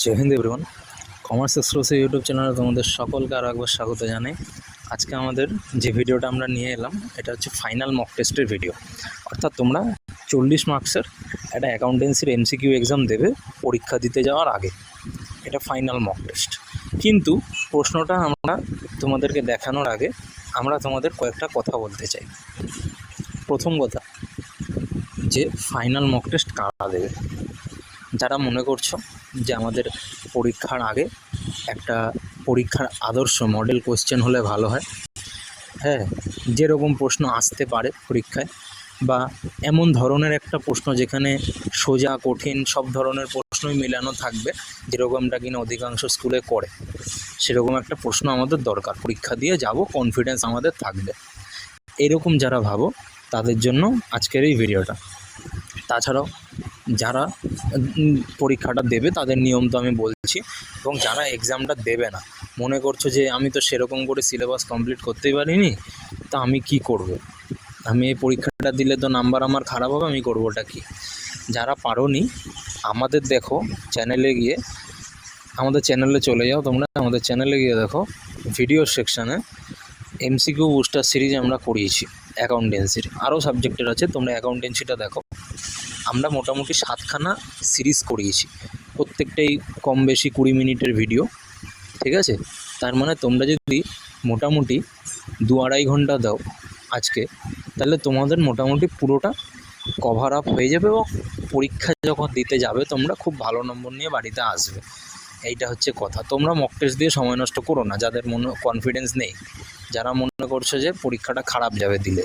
জয় হিন্দ everyone. Commerce exclusive YouTube চ্যানেলে তোমাদের সকলকে আরও একবার স্বাগত জানাই। আজকে আমাদের যে ভিডিওটা আমরা নিয়ে এলাম এটা হচ্ছে ফাইনাল মক টেস্টের ভিডিও। অর্থাৎ তোমরা 40 মার্কসের একটা অ্যাকাউন্টেন্সির এমসিকিউ এক্সাম দেবে পরীক্ষা দিতে যাওয়ার আগে। এটা ফাইনাল মক টেস্ট। কিন্তু প্রশ্নটা আমরা তোমাদেরকে দেখানোর আগে আমরা তোমাদের কয়েকটা কথা বলতে চাই। প্রথম কথা, যে ফাইনাল মক টেস্ট কারা দেবে? যারা মনে করছো যে আমাদের পরীক্ষার আগে একটা পরীক্ষার আদর্শ মডেল কোশ্চেন হলে ভালো হয়, হ্যাঁ, যেরকম প্রশ্ন আসতে পারে পরীক্ষায়, বা এমন ধরনের একটা প্রশ্ন যেখানে সোজা কঠিন সব ধরনের প্রশ্নই মেলানো থাকবে, যেরকমটা কিনা অধিকাংশ স্কুলে করে, সেরকম একটা প্রশ্ন আমাদের দরকার। পরীক্ষা দিয়ে যাব, কনফিডেন্স আমাদের থাকবে। এরকম যারা ভাবো তাদের জন্য আজকের এই ভিডিওটা। তাছাড়াও যারা পরীক্ষাটা দেবে তাদের নিয়ম তো আমি বলছি, এবং যারা এক্সামটা দেবে না, মনে করছো যে আমি তো সেরকম করে সিলেবাস কমপ্লিট করতেই পারিনি, তা আমি কি করব? আমি এই পরীক্ষাটা দিলে তো নাম্বার আমার খারাপ হবে, আমি করবোটা কি? যারা পারোনি, আমাদের দেখো চ্যানেলে গিয়ে, আমাদের চ্যানেলে চলে যাও তোমরা, আমাদের চ্যানেলে গিয়ে দেখো ভিডিও সেকশানে এমসিকিউ বুস্টার সিরিজ আমরা করিয়েছি অ্যাকাউন্টেন্সির। আরও সাবজেক্টের আছে, তোমরা অ্যাকাউন্টেন্সিটা দেখো। আমরা মোটামুটি 7খানা সিরিজ করিয়েছি, প্রত্যেকটাই কম বেশি 20 মিনিটের ভিডিও, ঠিক আছে? তার মানে তোমরা যদি মোটামুটি 2-2.5 ঘন্টা দাও আজকে, তাহলে তোমাদের মোটামুটি পুরোটা কভার আপ হয়ে যাবে, এবং পরীক্ষা যখন দিতে যাবে তোমরা খুব ভালো নম্বর নিয়ে বাড়িতে আসবে। এইটা হচ্ছে কথা। তোমরা মক টেস্ট দিয়ে সময় নষ্ট করো না, যাদের মনে কনফিডেন্স নেই, যারা মনে করছো যে পরীক্ষাটা খারাপ যাবে দিলে,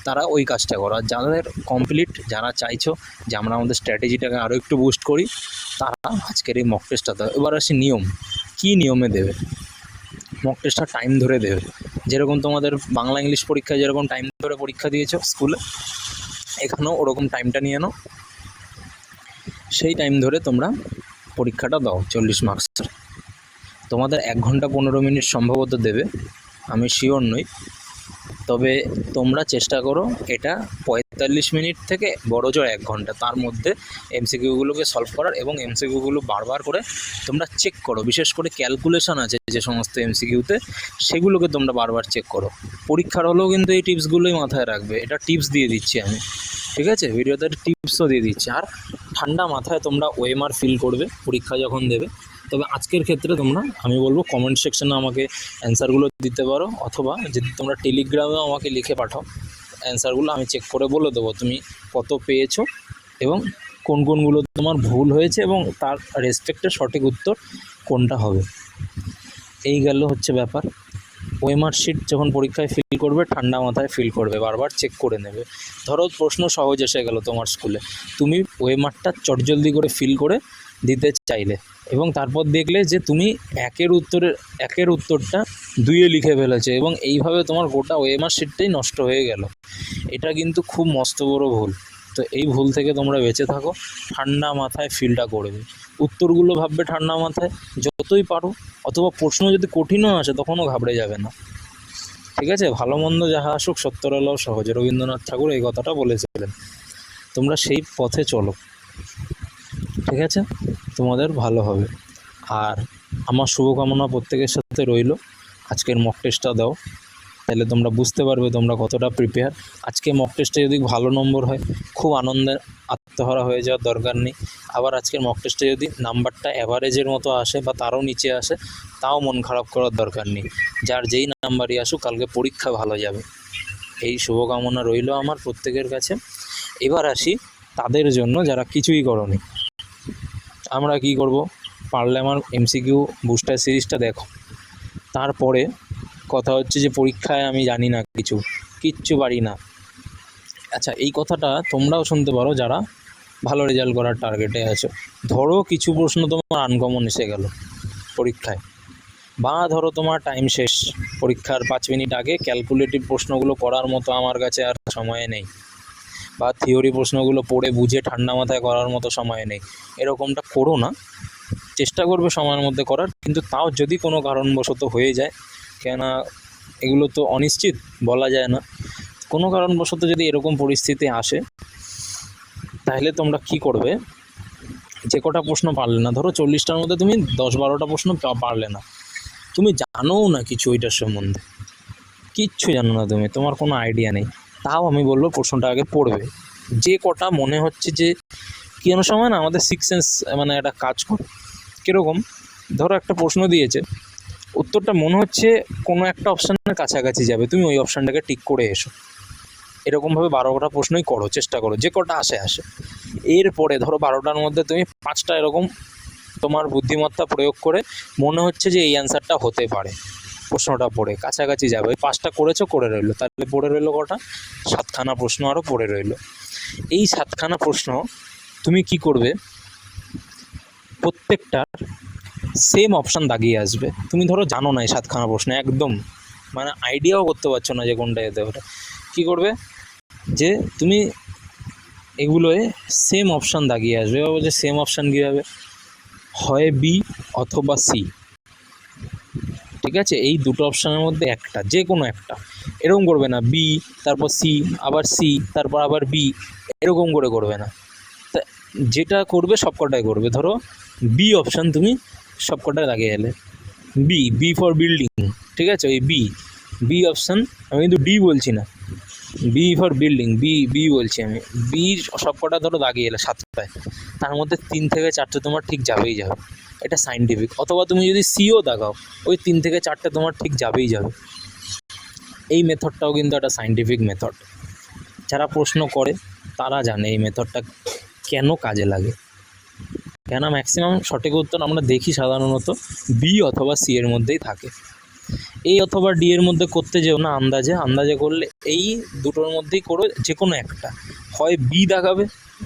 তারা ওই কাজটা করো। আর যাদের কমপ্লিট, যারা চাইছো যে আমরা আমাদের স্ট্র্যাটেজিটাকে আরও একটু বুস্ট করি, তারা আজকের এই মক টেস্টটা দেবে। এবার আসি নিয়ম, কী নিয়মে দেবে? মক টেস্টটা টাইম ধরে দেবে, যেরকম তোমাদের বাংলা ইংলিশ পরীক্ষায় যেরকম টাইম ধরে পরীক্ষা দিয়েছো স্কুলে, এখানেও ওরকম টাইমটা নিয়ে নাও। সেই টাইম ধরে তোমরা পরীক্ষাটা দাও 40 মার্কসের। তোমাদের 1 ঘন্টা 15 মিনিট সম্ভবত দেবে, আমি শিওর নই। তবে তোমরা চেষ্টা করো এটা 45 মিনিট থেকে বড় জোর 1 ঘন্টা, তার মধ্যে এমসিকিউগুলোকে সলভ করার, এবং এমসিকিউগুলো বারবার করে তোমরা চেক করো। বিশেষ করে ক্যালকুলেশন আছে যে সমস্ত এমসিকিউতে, সেগুলোকে তোমরা বারবার চেক করো। পরীক্ষার হলেও কিন্তু এই টিপসগুলোই মাথায় রাখবে। এটা টিপস দিয়ে দিচ্ছি আমি, ঠিক আছে? ভিডিওতে টিপসও দিয়ে দিচ্ছি। আর ঠান্ডা মাথায় তোমরা ওএমআর ফিল করবে পরীক্ষা যখন দেবে। তবে আজকের ক্ষেত্রে তোমরা, আমি বলবো কমেন্ট সেকশনে আমাকে অ্যান্সারগুলো দিতে পারো, অথবা যদি তোমরা টেলিগ্রামেও আমাকে লিখে পাঠাও অ্যান্সারগুলো, আমি চেক করে বলে দেবো তুমি কত পেয়েছো এবং কোনগুলো তোমার ভুল হয়েছে, এবং তার রেসপেক্টে সঠিক উত্তর কোনটা হবে। এই গেল হচ্ছে ব্যাপার। ওএমআর শিট যখন পরীক্ষায় ফিল করবে, ঠান্ডা মাথায় ফিল করবে, বারবার চেক করে নেবে। ধরো প্রশ্ন সহজ এসে গেল তোমার স্কুলে, তুমি ওএমআরটা চটজলদি করে ফিল করে দিতে চাইলে, এবং তারপর দেখলে যে তুমি একের উত্তরটা 2-এ লিখে ফেলেছে, এবং এইভাবে তোমার গোটা ওএমআর শিটটাই নষ্ট হয়ে গেল। এটা কিন্তু খুব মস্ত বড় ভুল। তো এই ভুল থেকে তোমরা বেঁচে থাকো, ঠান্ডা মাথায় ফিলটা করবে, উত্তরগুলো ভাববে ঠান্ডা মাথায় যতই পারো, অথবা প্রশ্ন যদি কঠিনও আসে তখনও ঘাবড়ে যাবে না, ঠিক আছে? ভালো মন্দ যাহা আসুক সত্যর আলাও সহজ, রবীন্দ্রনাথ ঠাকুর এই কথাটা বলেছিলেন। তোমরা সেই পথে চলো, ঠিক আছে? তোমাদের ভালো হবে। আর আমার শুভকামনা প্রত্যেকের সাথে রইল। আজকের মক টেস্টটা দাও, তাহলে তোমরা বুঝতে পারবে তোমরা কতটা প্রিপেয়ার। আজকে মক টেস্টে যদি ভালো নম্বর হয়, খুব আনন্দের আত্মহারা হয়ে যাওয়ার দরকার নেই। আবার আজকের মক টেস্টে যদি নাম্বারটা অ্যাভারেজের মতো আসে বা তারও নিচে আসে, তাও মন খারাপ করার দরকার নেই। যার যেই নাম্বারই আসুক, কালকে পরীক্ষা ভালো যাবে, এই শুভকামনা রইল আমার প্রত্যেকের কাছে। এবার আসি তাদের জন্য যারা কিছুই করনি। আমরা কি করব? পারলে আমার এমসিকিউ বুস্টার সিরিজটা দেখো। তারপরে কথা হচ্ছে যে পরীক্ষায় আমি জানি না, কিচ্ছু পারি না। আচ্ছা, এই কথাটা তোমরাও শুনতে পারো যারা ভালো রেজাল্ট করার টার্গেটে আছো। ধরো কিছু প্রশ্ন তোমার আনকমন এসে গেল পরীক্ষায়, বা ধরো তোমার টাইম শেষ, পরীক্ষার 5 মিনিট আগে ক্যালকুলেটিভ প্রশ্নগুলো করার মতো আমার কাছে আর সময় নেই, বা থিওরি প্রশ্নগুলো পড়ে বুঝে ঠান্ডা মাথায় করার মতো সময় নেই। এরকমটা করো না, চেষ্টা করবে সময়ের মধ্যে করার। কিন্তু তাও যদি কোনো কারণবশত হয়ে যায়, কেননা এগুলো তো অনিশ্চিত, বলা যায় না, কোনো কারণবশত যদি এরকম পরিস্থিতি আসে, তাহলে তোমরা কি করবে? যে কটা প্রশ্ন পারলে না, ধরো 40টার মধ্যে তুমি 10-12টা প্রশ্ন পারলে না, তুমি জানোও না কিছু ওইটার সম্বন্ধে, কিচ্ছু জানো না তুমি, তোমার কোনো আইডিয়া নেই, তাও আমি বলবো প্রশ্নটা আগে পড়বে। যে কটা মনে হচ্ছে যে কোনো সময় না আমাদের সিক্স সেন্স মানে একটা কাজ করে, কীরকম, ধরো একটা প্রশ্ন দিয়েছে, উত্তরটা মনে হচ্ছে কোনো একটা অপশানের কাছাকাছি যাবে, তুমি ওই অপশানটাকে টিক করে এসো। এরকমভাবে 12টা প্রশ্নই করো, চেষ্টা করো যে কটা আসে। এরপরে ধরো 12টার মধ্যে তুমি 5টা এরকম তোমার বুদ্ধিমত্তা প্রয়োগ করে মনে হচ্ছে যে এই অ্যান্সারটা হতে পারে, প্রশ্নটা পড়ে কাছাকাছি যাবে, ওই 5টা করেছো, করে রইলো, তাহলে পড়ে রইলো কটা, 7খানা প্রশ্ন আরও পড়ে রইলো। এই 7খানা প্রশ্ন তুমি কি করবে, প্রত্যেকটার সেম অপশান দাগিয়ে আসবে। তুমি ধরো জানো না এই 7খানা প্রশ্ন একদম, মানে আইডিয়াও করতে পারছো না যে কোনটা যেতে পারে, কী করবে, যে তুমি এগুলোয় সেম অপশান দাগিয়ে আসবে। এবার বলছে সেম অপশান কীভাবে, হয় বি অথবা সি, ঠিক আছে, এই দুটো অপশানের মধ্যে একটা, যে কোনো একটা, এরকম করবে না বি তারপর সি আবার সি তারপর আবার বি, এরকম করে করবে না, তা যেটা করবে সবকটাই করবে। ধরো বি অপশান তুমি সবকটায় লাগিয়ে এলে, বি ফর বিল্ডিং, ঠিক আছে, ওই বি অপশান, আমি কিন্তু ডি বলছি না, বি ফর বিল্ডিং, বি বলছি আমি, বি সবকটা ধরো দাগিয়ে এলে 7টায়, তার মধ্যে 3 থেকে 4টে তোমার ঠিক যাবেই যাবে, এটা সাইন্টিফিক। অথবা তুমি যদি সিও দাগাও, ওই 3 থেকে 4টে তোমার ঠিক যাবেই যাবে। এই মেথডটাও কিন্তু একটা সাইন্টিফিক মেথড, যারা প্রশ্ন করে তারা জানে এই মেথডটা কেন কাজে লাগে। কেন ম্যাক্সিমাম সঠিক উত্তর আমরা দেখি সাধারণত বি অথবা সি এর মধ্যেই থাকে। এই অথবা ডি এর মধ্যে করতে যেও না, আন্দাজে করলে এই দুটোর মধ্যেই করো যে কোনো একটা, হয় বি দাগাবে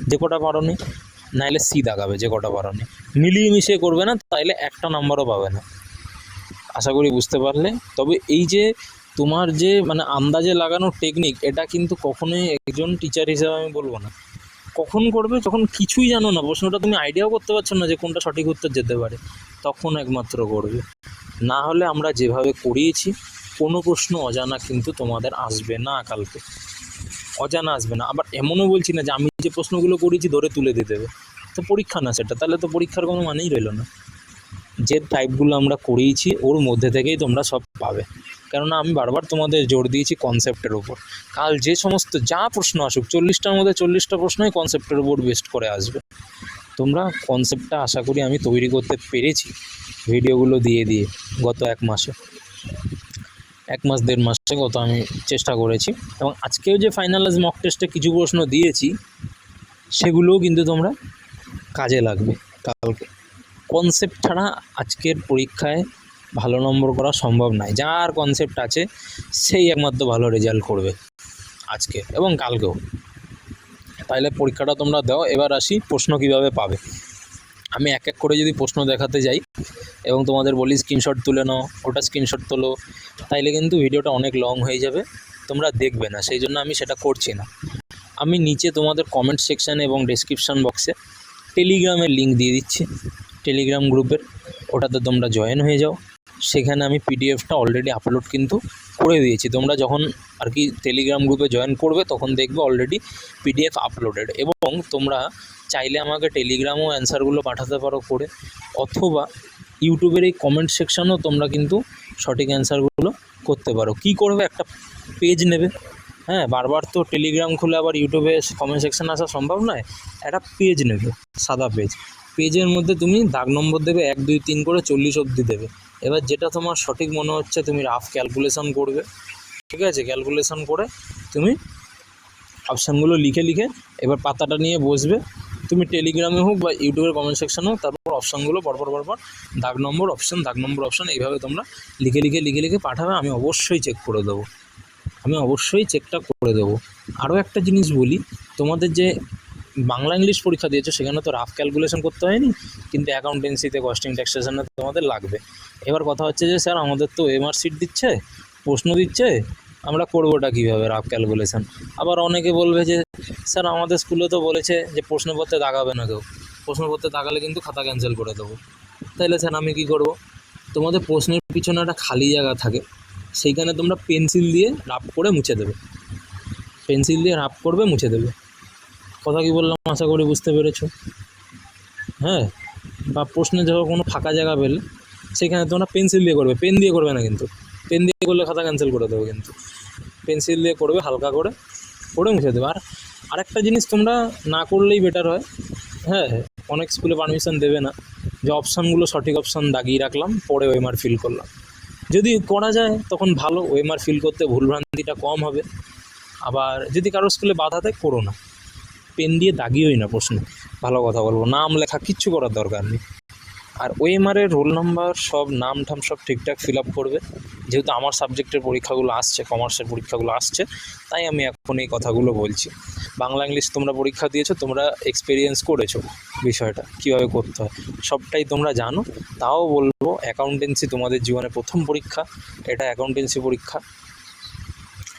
যে কটা পারোনি, নাইলে সি দাগাবে যে কটা পারোনি, মিলিয়ে মিশিয়ে করবে না, তাইলে একটা নাম্বারও পাবে না। আশা করি বুঝতে পারলে। তবে এই যে তোমার যে মানে আন্দাজে লাগানোর টেকনিক, এটা কিন্তু কখনোই একজন টিচার হিসেবে আমি বলবো না। কখন করবে, যখন কিছুই জানো না, প্রশ্নটা তুমি আইডিয়াও করতে পারছো না যে কোনটা সঠিক উত্তর যেতে পারে, তখন একমাত্র করবে। না হলে আমরা যেভাবে করিয়েছি, কোনো প্রশ্ন অজানা কিন্তু তোমাদের আসবে না, কালকে অজানা আসবে না। আবার এমনও বলছি না যে আমি যে প্রশ্নগুলো করিয়েছি ধরে তুলে দিয়ে দেবে, তো পরীক্ষা না সেটা, তাহলে তো পরীক্ষার কোনো মানেই রইল না। যে টাইপগুলো আমরা করিয়েছি ওর মধ্যে থেকেই তোমরা সব পাবে, কেননা আমি বারবার তোমাদের জোর দিয়েছি কনসেপ্টের উপর। কাল যে সমস্ত যা প্রশ্ন আসুক, 40টার মধ্যে 40টা প্রশ্নই কনসেপ্টের উপর বেস্ট করে আসবে। তোমরা কনসেপ্টটা আশা করি আমি তৈরি করতে পেরেছি ভিডিওগুলো দিয়ে গত 1 মাসে, 1-1.5 মাসে গত আমি চেষ্টা করেছি। এবং আজকেও যে ফাইনালাইজ মক টেস্টে কিছু প্রশ্ন দিয়েছি, সেগুলোও কিন্তু তোমরা কাজে লাগবে কালকে। কনসেপ্ট ছাড়া আজকের পরীক্ষায় ভালো নম্বর করা সম্ভব নয়। যার কনসেপ্ট আছে সেই একমাত্র ভালো রেজাল্ট করবে আজকে এবং কালকেও। তাইলে পরীক্ষাটা তোমরা দাও। এবার আসি প্রশ্ন কিভাবে পাবে। আমি এক এক করে যদি প্রশ্ন দেখাতে যাই এবং তোমাদের বলি স্ক্রিনশট তুলে নাও, ওটা স্ক্রিনশট তোলো, তাইলে কিন্তু ভিডিওটা অনেক লং হয়ে যাবে, তোমরা দেখবে না, সেই জন্য আমি সেটা করছি না। আমি নিচে তোমাদের কমেন্ট সেকশানে এবং ডেসক্রিপশান বক্সে টেলিগ্রামের লিঙ্ক দিয়ে দিচ্ছি, টেলিগ্রাম গ্রুপের, ওটাতে তোমরা জয়েন হয়ে যাও। সেখানে আমি পিডিএফটা অলরেডি আপলোড কিন্তু করে দিয়েছি। তোমরা যখন আর কি টেলিগ্রাম গ্রুপে জয়েন করবে তখন দেখবে অলরেডি পিডিএফ আপলোডেড। এবং তোমরা চাইলে আমাকে টেলিগ্রামও অ্যান্সারগুলো পাঠাতে পারো করে, অথবা ইউটিউবের এই কমেন্ট সেকশানেও তোমরা কিন্তু সঠিক অ্যান্সারগুলো করতে পারো। কি করবে, একটা পেজ নেবে, হ্যাঁ, বারবার তো টেলিগ্রাম খুলে আবার ইউটিউবে কমেন্ট সেকশানে আসা সম্ভব নয়, একটা পেজ নেবে, সাদা পেজের মধ্যে তুমি দাগ নম্বর দেবে 1, 2, 3 করে 40 অবধি দেবে। এবার যেটা তোমার সঠিক মনে হচ্ছে তুমি রাফ ক্যালকুলেশন করবে, ঠিক আছে, ক্যালকুলেশন করে তুমি অপশানগুলো লিখে এবার পাতাটা নিয়ে বসবে, তুমি টেলিগ্রামে হোক বা ইউটিউবের কমেন্ট সেকশানে হোক, তারপর অপশানগুলো পরপর দাগ নম্বর অপশান এইভাবে তোমরা লিখে পাঠাবে। আমি অবশ্যই চেক করে দেবো, চেকটা করে দেবো। আরও একটা জিনিস বলি, তোমাদের যে বাংলা ইংলিশ পরীক্ষা দিয়েছো সেখানে তো রাফ ক্যালকুলেশন করতে হয়নি, কিন্তু অ্যাকাউন্টেন্সিতে কস্টিং ট্যাক্সেশনে তোমাদের লাগবে। এবার কথা হচ্ছে যে স্যার আমাদের তো এমআর শিট দিচ্ছে, প্রশ্ন দিচ্ছে, আমরা করবোটা কীভাবে রাফ ক্যালকুলেশন। আবার অনেকে বলবে যে স্যার আমাদের স্কুলে তো বলেছে যে প্রশ্নপত্রে দাগাবে না কেউ, প্রশ্নপত্রে দাগালে কিন্তু খাতা ক্যান্সেল করে দেবো। তাহলে স্যার আমি কী করব? তোমাদের প্রশ্নের পিছনে একটা খালি জায়গা থাকে, সেইখানে তোমরা পেন্সিল দিয়ে রাফ করে মুছে দেবে, পেন্সিল দিয়ে রাফ করবে, মুছে দেবে। কথা কি বললাম আশা করি বুঝতে পেরেছো। হ্যাঁ, বা প্রশ্নে ধরো কোনো ফাঁকা জায়গা পেলে সেখানে তোমরা পেন্সিল দিয়ে করবে, পেন দিয়ে করবে না কিন্তু। পেন দিয়ে করলে খাতা ক্যান্সেল করে দেবে কিন্তু। পেন্সিল দিয়ে করবে, হালকা করে করে মুছে দেবে। আর আরেকটা জিনিস তোমরা না করলেই বেটার হয়। হ্যাঁ, অনেক স্কুলে পারমিশন দেবে না, যে অপশানগুলো সঠিক অপশান দাগিয়ে রাখলাম, পরে ওএমআর ফিল করলাম। যদি করা যায় তখন ভালো, ওএমআর ফিল করতে ভুলভ্রান্তিটা কম হবে। আবার যদি কারো স্কুলে বাধা দেয়, করো না, পেন দিয়ে দাগিয়েই না প্রশ্নে। ভালো কথা বলবো, নাম লেখা কিচ্ছু করার দরকার নেই। আর ওএমআরের রোল নাম্বার সব নাম ঠাম সব ঠিকঠাক ফিল আপ করবে। যেহেতু আমার সাবজেক্টের পরীক্ষাগুলো আসছে, কমার্সের পরীক্ষাগুলো আসছে, তাই আমি এখন এই কথাগুলো বলছি। বাংলা ইংলিশ তোমরা পরীক্ষা দিয়েছো, তোমরা এক্সপিরিয়েন্স করেছো বিষয়টা কীভাবে করতে হয়, সবটাই তোমরা জানো। তাও বলবো, অ্যাকাউন্টেন্সি তোমাদের জীবনে প্রথম পরীক্ষা, এটা অ্যাকাউন্টেন্সি পরীক্ষা।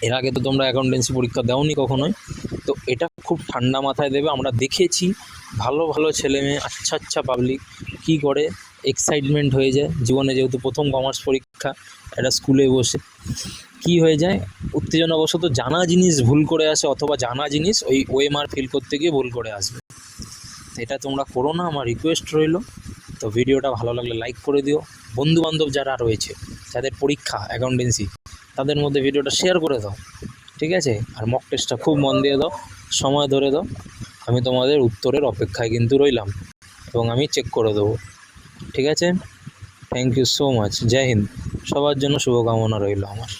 এর আগে তো তোমরা অ্যাকাউন্টেন্সি পরীক্ষা দাওনি কখনোই, তো এটা খুব ঠান্ডা মাথায় দেবে। আমরা দেখেছি ভালো ভালো ছেলে মেয়ে, আচ্ছা আচ্ছা পাবলিক কী করে এক্সাইটমেন্ট হয়ে যায় জীবনে, যেহেতু প্রথম কমার্স পরীক্ষা, একটা স্কুলে বসে কি হয়ে যায়, উত্তেজনাবশত জানা জিনিস ভুল করে আসে, অথবা জানা জিনিস ওই ওএমআর ফিল করতে গিয়ে ভুল করে আসবে। এটা তোমরা করো না, আমার রিকোয়েস্ট রইল। তো ভিডিওটা ভালো লাগলে লাইক করে দিও। বন্ধুবান্ধব যারা রয়েছে, যাদের পরীক্ষা অ্যাকাউন্টেন্সি, তাদের মধ্যে ভিডিওটা শেয়ার করে দাও, ঠিক আছে? আর মক টেস্টটা খুব মন দিয়ে দাও, সময় ধরে দাও। আমি তোমাদের উত্তরের অপেক্ষায় কিন্তু রইলাম, এবং আমি চেক করে দেবো, ঠিক আছে? Thank you so much. জয় হিন্দ। সবার জন্য শুভকামনা রইল আমার।